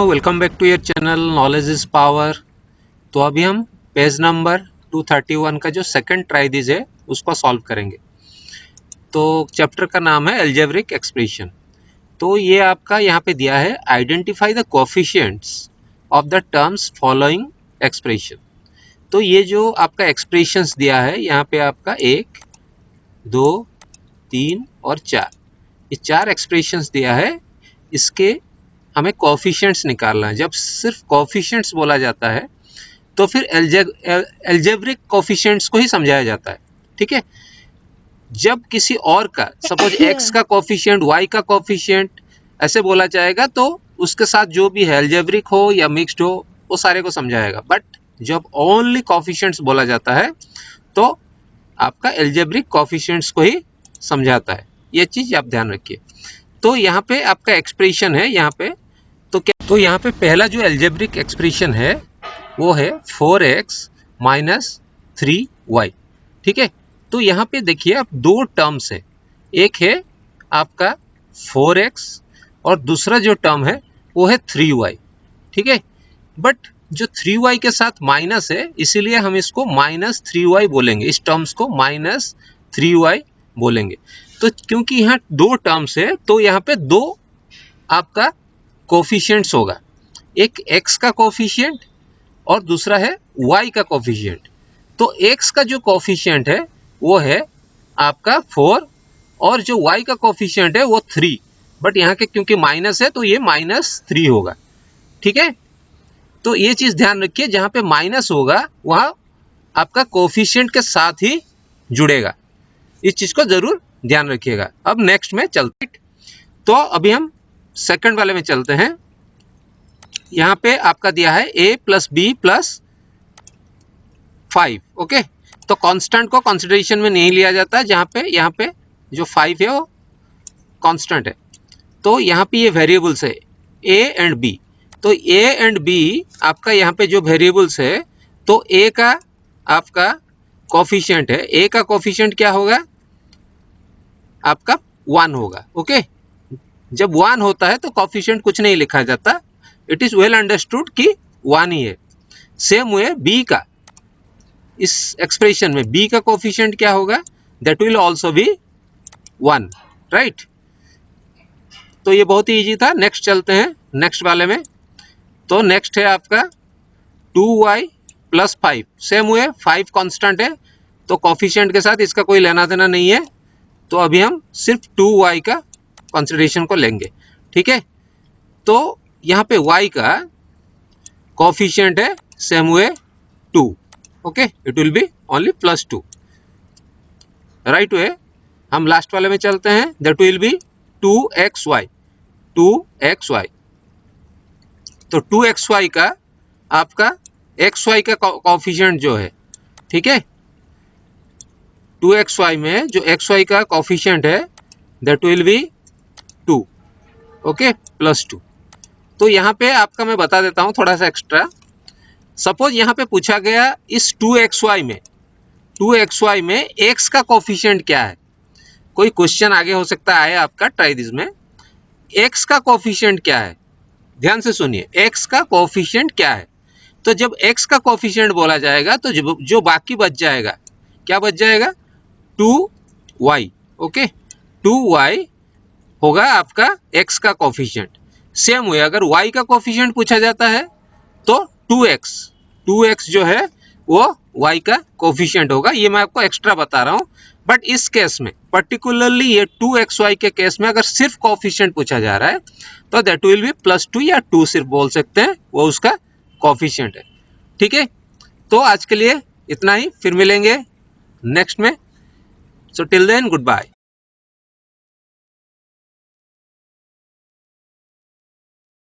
Welcome back to your channel knowledge is power. तो अभी हम पेज नंबर 231 का जो सेकंड ट्राइदिस है उसको सॉल्व करेंगे। तो चैप्टर का नाम है अलजेब्रिक एक्सप्रेशन। तो ये आपका यहाँ पे दिया है identify the coefficients of the terms following expression. तो ये जो आपका एक्सप्रेशंस दिया है यहाँ पे आपका 1, 2, 3 और 4, ये 4 एक्सप्रेशंस दिया है। इसके हमें कोएफिशिएंट्स निकालना है। जब सिर्फ कोएफिशिएंट्स बोला जाता है तो फिर अलजेब्रिक कोएफिशिएंट्स को ही समझाया जाता है, ठीक है। जब किसी और का सपोज x का कोएफिशिएंट, y का कोएफिशिएंट ऐसे बोला जाएगा तो उसके साथ जो भी है अलजेब्रिक हो या मिक्स्ड हो वो सारे को समझाएगा। बट जब ओनली कोएफिशिएंट्स बोला जाता है तो आपका अलजेब्रिक कोएफिशिएंट्स को ही समझाता है। ये चीज आप ध्यान रखिए। तो यहाँ पे आपका एक्सप्रेशन है यहाँ पे, तो यहाँ पे पहला जो अलजेब्रिक एक्सप्रेशन है वो है 4x माइनस 3y, ठीक है। तो यहाँ पे देखिए आप दो टर्म्स है, एक है आपका 4x और दूसरा जो टर्म है वो है 3y, ठीक है। बट जो 3y के साथ माइनस है इसीलिए हम इसको माइनस 3y बोलेंगे, इस टर्म्स को माइनस 3y बोलेंगे। तो क्योंकि यहाँ दो टर्म्स है तो यहाँ पे दो आपका कोएफिशिएंट्स होगा, एक x का कोएफिशिएंट और दूसरा है y का कोएफिशिएंट। तो x का जो कोएफिशिएंट है वो है आपका 4 और जो y का कोएफिशिएंट है वो 3। बट यहाँ के क्योंकि माइनस है तो ये -3 होगा, ठीक है। तो ये चीज ध्यान रखिए, जहां पे माइनस होगा वहां आपका कोएफिशिएंट के साथ ही जुड़ेगा, इस चीज को जरूर ध्यान रखिएगा। अब नेक्स्ट में चलते, तो अभी हम सेकंड वाले में चलते हैं। यहाँ पे आपका दिया है a plus B plus 5, okay. तो कांस्टेंट को कंसिडरेशन में नहीं लिया जाता है, जहाँ पे यहाँ पे जो 5 है वो कांस्टेंट है। तो यहाँ पे ये वेरिएबल्स है a एंड b। तो a एंड b आपका यहाँ पे जो वेरिएबल्स है, तो a का आपका कोएफिशिएंट है, a का कोएफिशिएंट क्या होगा आपका 1 होगा, ओके। जब 1 होता है तो कोएफिशिएंट कुछ नहीं लिखा जाता, इट इज वेल अंडरस्टूड कि 1 ही है। सेम वे b का, इस एक्सप्रेशन में b का कोएफिशिएंट क्या होगा, that will also be 1, right. तो ये बहुत ही इजी था। नेक्स्ट चलते हैं नेक्स्ट वाले में। तो नेक्स्ट है आपका 2y plus 5। Same way 5 constant है तो कोएफिशिएंट के साथ इसका कोई लेना देना नहीं है, तो अभी हम सिर्फ 2y का कंसिडरेशन को लेंगे, ठीक है। तो यहाँ पे y का कोएफिशिएंट है same way 2, okay, it will be only +2, right way. हम लास्ट वाले में चलते हैं, दैट विल बी 2xy। तो 2xy का आपका xy का कोएफिशिएंट जो है, ठीक है, 2xy में जो xy का कोएफिशिएंट है दैट विल बी 2, ओके, +2। तो यहाँ पे आपका मैं बता देता हूँ थोड़ा सा एक्स्ट्रा। सपोज यहाँ पे पूछा गया इस 2xy में x का कोएफिशिएंट क्या है। कोई क्वेश्चन आगे हो सकता है आपका ट्राइदिस में, x का कोएफिशिएंट क्या है, ध्यान से सुनिए, x का कोएफिशिएंट क्या है। तो जब x का कोएफिशिएंट बोला जाएगा तो जो बाकी बच जाएगा, क्या बच जाएगा, 2y, ओके। 2y होगा आपका x का कोएफिशिएंट। सेम वे अगर y का कोएफिशिएंट पूछा जाता है तो 2x जो है वो y का कोएफिशिएंट होगा। ये मैं आपको एक्स्ट्रा बता रहा हूँ। बट इस केस में पर्टिकुलरली ये 2xy के केस में अगर सिर्फ कोएफिशिएंट पूछा जा रहा है तो दैट विल बी +2 या 2 सिर्फ बोल सकते हैं, वो उसका कोएफिशिएंट है, ठीक है। तो आज के लिए इतना ही, फिर मिलेंगे नेक्स्ट में। So till then good bye.